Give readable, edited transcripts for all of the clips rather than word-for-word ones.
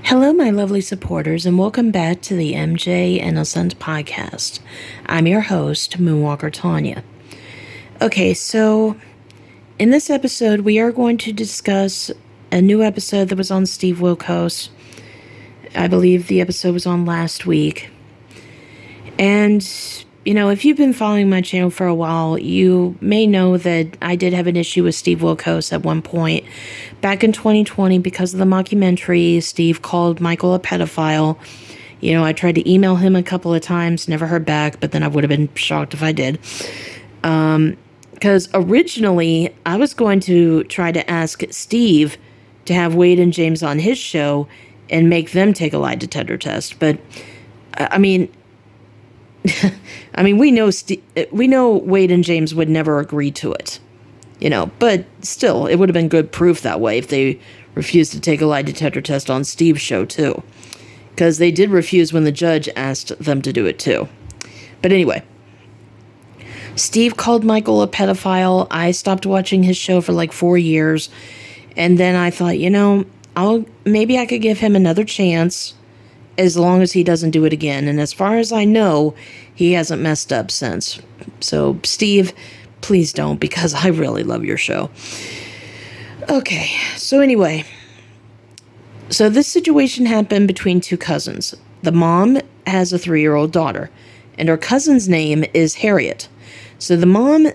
Hello, my lovely supporters, and welcome back to the MJ and Sons podcast. I'm your host, Moonwalker Tanya. Okay, so in this episode, we are going to discuss a new episode that was on Steve Wilkos. I believe the episode was on last week. And, if you've been following my channel for a while, you may know that I did have an issue with Steve Wilkos at one point. Back in 2020, because of the mockumentary, Steve called Michael a pedophile. I tried to email him a couple of times, never heard back, but then I would have been shocked if I did. Because originally, I was going to try to ask Steve to have Wade and James on his show and make them take a lie detector test. But, we know Wade and James would never agree to it, but still, it would have been good proof that way if they refused to take a lie detector test on Steve's show too, because they did refuse when the judge asked them to do it too. But anyway, Steve called Michael a pedophile. I stopped watching his show for like 4 years, and then I thought, maybe I could give him another chance, as long as he doesn't do it again. And as far as I know, he hasn't messed up since. So, Steve, please don't, because I really love your show. Okay, so anyway. So this situation happened between two cousins. The mom has a 3-year-old daughter, and her cousin's name is Harriet. So the mom,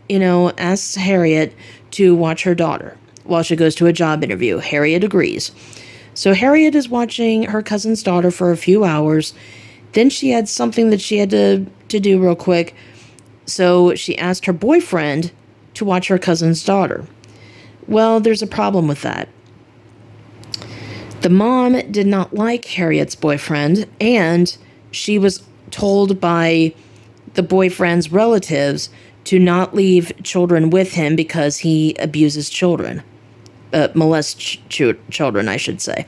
asks Harriet to watch her daughter while she goes to a job interview. Harriet agrees. So Harriet is watching her cousin's daughter for a few hours. Then she had something that she had to do real quick. So she asked her boyfriend to watch her cousin's daughter. Well, there's a problem with that. The mom did not like Harriet's boyfriend, and she was told by the boyfriend's relatives to not leave children with him because he abuses children. Molest children, I should say.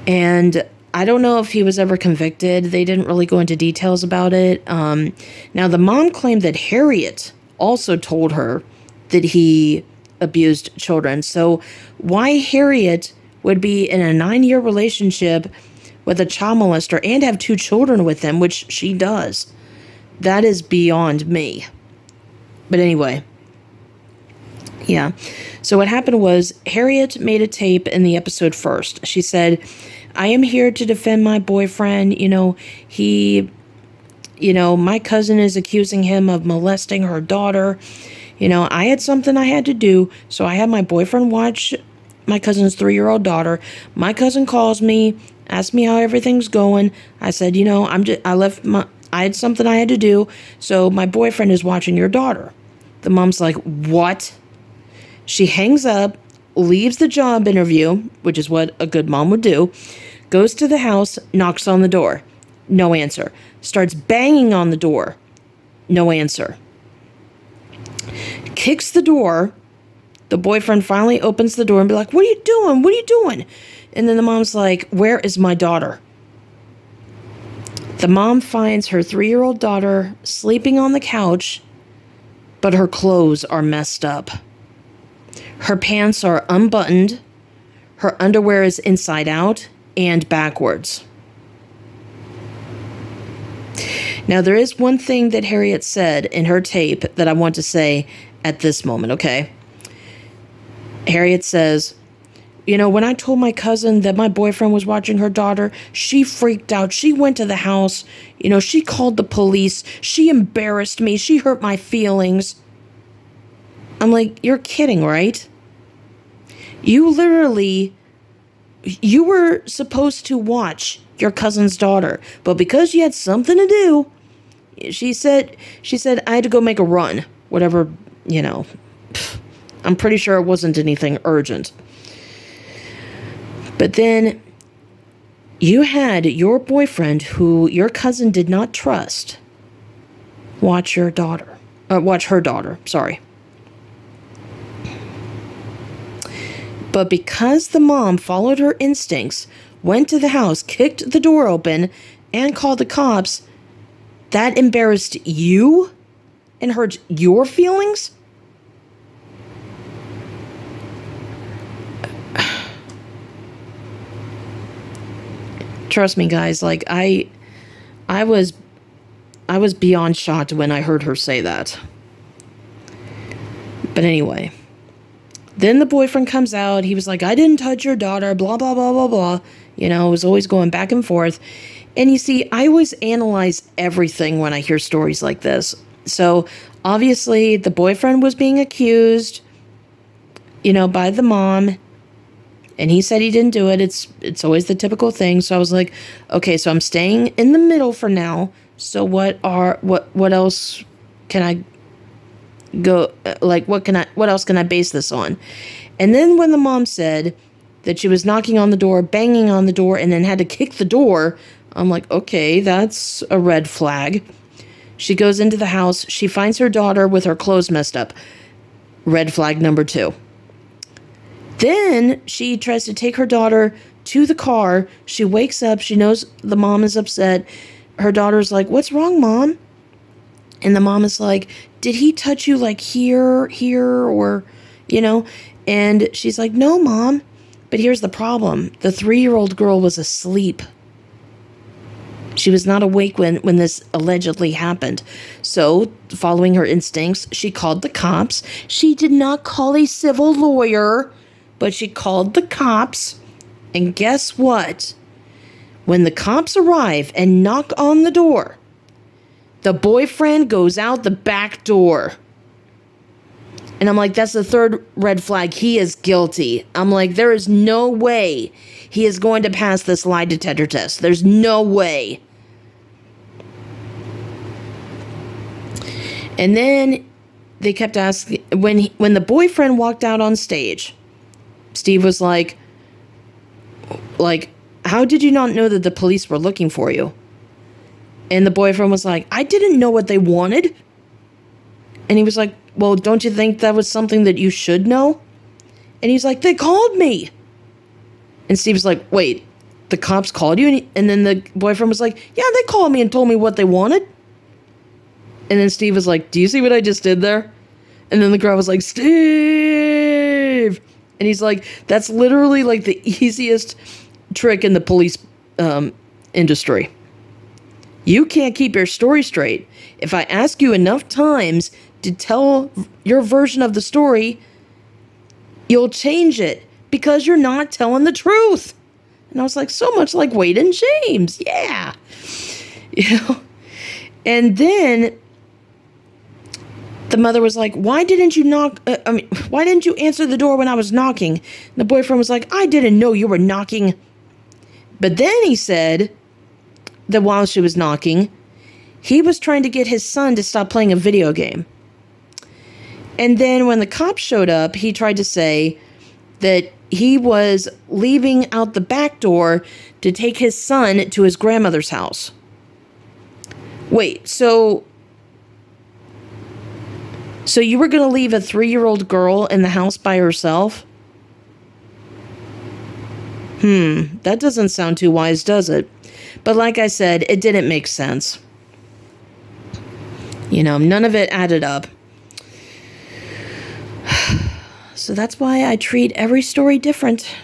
And I don't know if he was ever convicted. They didn't really go into details about it. Now, the mom claimed that Harriet also told her that he abused children. So why Harriet would be in a 9-year relationship with a child molester and have 2 children with him, which she does, that is beyond me. But anyway. Yeah. So what happened was Harriet made a tape in the episode first. She said, I am here to defend my boyfriend. My cousin is accusing him of molesting her daughter. I had something I had to do. So I had my boyfriend watch my cousin's 3-year-old daughter. My cousin calls me, asks me how everything's going. I said, I had something I had to do. So my boyfriend is watching your daughter. The mom's like, what? She hangs up, leaves the job interview, which is what a good mom would do, goes to the house, knocks on the door. No answer. Starts banging on the door. No answer. Kicks the door. The boyfriend finally opens the door and be like, what are you doing? What are you doing? And then the mom's like, where is my daughter? The mom finds her 3-year-old daughter sleeping on the couch, but her clothes are messed up. Her pants are unbuttoned, her underwear is inside out and backwards. Now, there is one thing that Harriet said in her tape that I want to say at this moment, okay? Harriet says, when I told my cousin that my boyfriend was watching her daughter, she freaked out. She went to the house. She called the police. She embarrassed me. She hurt my feelings. I'm like, you're kidding, right? You were supposed to watch your cousin's daughter, but because you had something to do, she said, I had to go make a run, whatever, I'm pretty sure it wasn't anything urgent. But then you had your boyfriend, who your cousin did not trust, watch her daughter, sorry. But because the mom followed her instincts, went to the house, kicked the door open, and called the cops, that embarrassed you and hurt your feelings? Trust me, guys, like, I was beyond shocked when I heard her say that. But anyway, then the boyfriend comes out. He was like, I didn't touch your daughter, blah, blah, blah, blah, blah. You know, it was always going back and forth. And you see, I always analyze everything when I hear stories like this. So, obviously, the boyfriend was being accused, you know, by the mom. And he said he didn't do it. It's always the typical thing. So I was like, okay, so I'm staying in the middle for now. So what else can I go, like, what else can I base this on? And then when the mom said that she was knocking on the door, banging on the door, and then had to kick the door, I'm like, okay, that's a red flag. She goes into the house. She finds her daughter with her clothes messed up. Red flag number 2. Then she tries to take her daughter to the car. She wakes up. She knows the mom is upset. Her daughter's like, what's wrong, Mom? And the mom is like, did he touch you like here, or, you know? And she's like, no, Mom. But here's the problem. The 3-year-old girl was asleep. She was not awake when this allegedly happened. So, following her instincts, she called the cops. She did not call a civil lawyer, but she called the cops. And guess what? When the cops arrive and knock on the door, the boyfriend goes out the back door. And I'm like, that's the 3rd red flag. He is guilty. I'm like, there is no way he is going to pass this lie detector test. There's no way. And then they kept asking, when the boyfriend walked out on stage, Steve was like, how did you not know that the police were looking for you? And the boyfriend was like, I didn't know what they wanted. And he was like, well, don't you think that was something that you should know? And he's like, they called me. And Steve was like, wait, the cops called you? And then the boyfriend was like, yeah, they called me and told me what they wanted. And then Steve was like, do you see what I just did there? And then the girl was like, Steve. And he's like, that's literally like the easiest trick in the police industry. You can't keep your story straight. If I ask you enough times to tell your version of the story, you'll change it because you're not telling the truth. And I was like, so much like Wade and James. Yeah. You know? And then the mother was like, why didn't you why didn't you answer the door when I was knocking? And the boyfriend was like, I didn't know you were knocking. But then he said that while she was knocking, he was trying to get his son to stop playing a video game. And then when the cops showed up, he tried to say that he was leaving out the back door to take his son to his grandmother's house. Wait, so you were going to leave a 3-year-old girl in the house by herself? That doesn't sound too wise, does it? But like I said, it didn't make sense. You know, none of it added up. So that's why I treat every story different.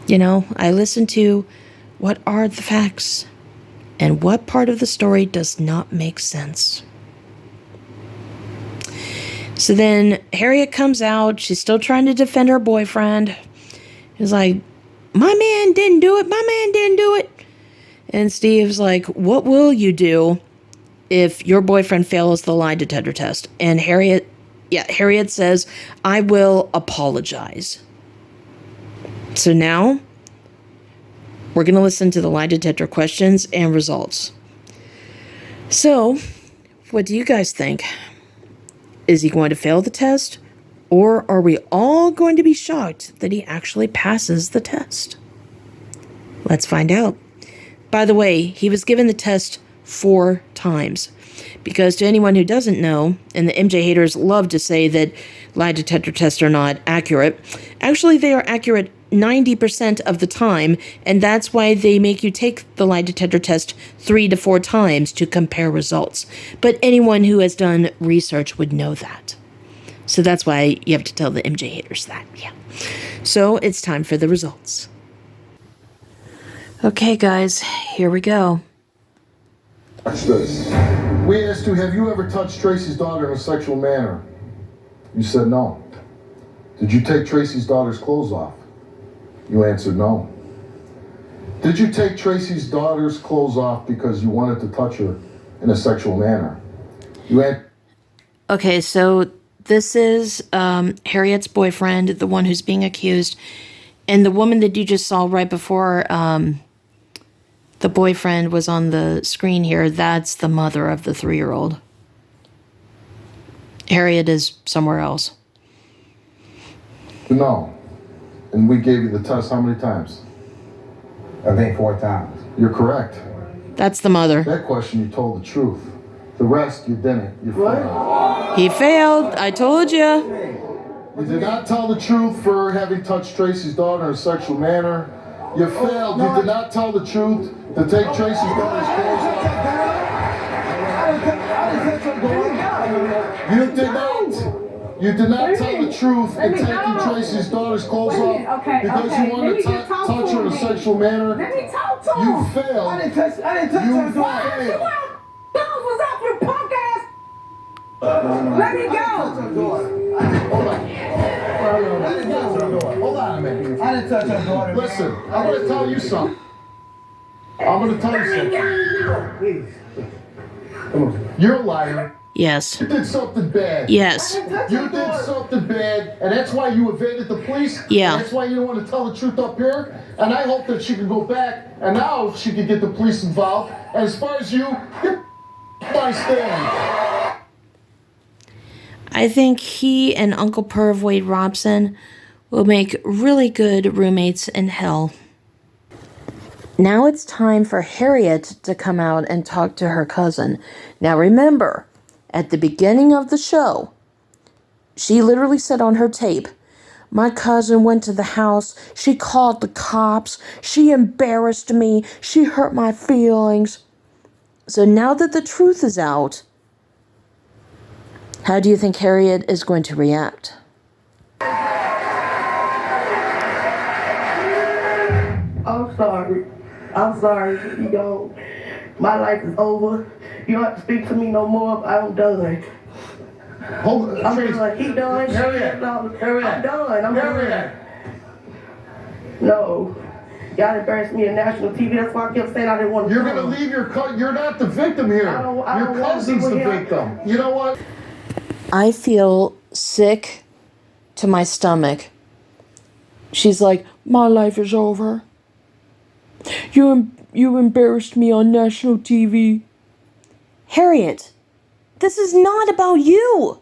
You know, I listen to what are the facts and what part of the story does not make sense. So then Harriet comes out. She's still trying to defend her boyfriend. He's like, my man didn't do it. My man didn't do it. And Steve's like, what will you do if your boyfriend fails the lie detector test? And Harriet says, I will apologize. So now we're going to listen to the lie detector questions and results. So, what do you guys think? Is he going to fail the test? Or are we all going to be shocked that he actually passes the test? Let's find out. By the way, he was given the test 4 times. Because to anyone who doesn't know, and the MJ haters love to say that lie detector tests are not accurate, actually they are accurate 90% of the time, and that's why they make you take the lie detector test 3 to 4 times to compare results. But anyone who has done research would know that. So that's why you have to tell the MJ haters that, yeah. So it's time for the results. Okay, guys, here we go. Watch this. We asked you, have you ever touched Tracy's daughter in a sexual manner? You said no. Did you take Tracy's daughter's clothes off? You answered no. Did you take Tracy's daughter's clothes off because you wanted to touch her in a sexual manner? Okay, so this is Harriet's boyfriend, the one who's being accused. And the woman that you just saw right before the boyfriend was on the screen here, that's the mother of the 3-year-old. Harriet is somewhere else. No. And we gave you the test how many times? I think 4 times. You're correct. That's the mother. That question, you told the truth. The rest, you didn't. You failed. He failed. I told you. You did not tell the truth for having touched Tracy's daughter in a sexual manner. You failed. You did not tell the truth to take Tracy's daughter's clothes off. You did not. You did not tell the truth in taking Tracy's daughter's clothes off because you wanted to touch her in a sexual manner. Let me talk to him. You failed. I didn't touch her daughter. You failed. Those was off your punk ass. Let me go. Hold on a minute. I didn't touch her daughter. Listen, I'm going to tell you something. I'm going to tell you something. You're a liar. Yes. You did something bad. Yes. You did something bad, and that's why you evaded the police. Yeah. And that's why you don't want to tell the truth up here. And I hope that she can go back, and now she can get the police involved. And as far as you, you're by stand. I think he and Uncle Perv Wade Robson will make really good roommates in hell. Now it's time for Harriet to come out and talk to her cousin. Now remember, at the beginning of the show, she literally said on her tape, my cousin went to the house, she called the cops, she embarrassed me, she hurt my feelings. So now that the truth is out, how do you think Harriet is going to react? I'm sorry. I'm sorry. You know, my life is over. You don't have to speak to me no more. I'm done. Hold on. I'm done. He done. Harriet. I'm done. I'm Harriet. done. No. Y'all embarrassed me on national TV. That's why I kept saying I didn't want to You're come. going to leave your cousin. You're not the victim here. I don't Your want cousin's the people here. victim. You know what? I feel sick to my stomach. She's like, my life is over. You embarrassed me on national TV. Harriet, this is not about you.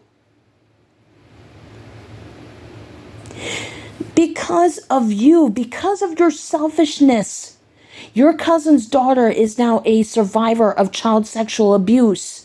Because of you, because of your selfishness, your cousin's daughter is now a survivor of child sexual abuse.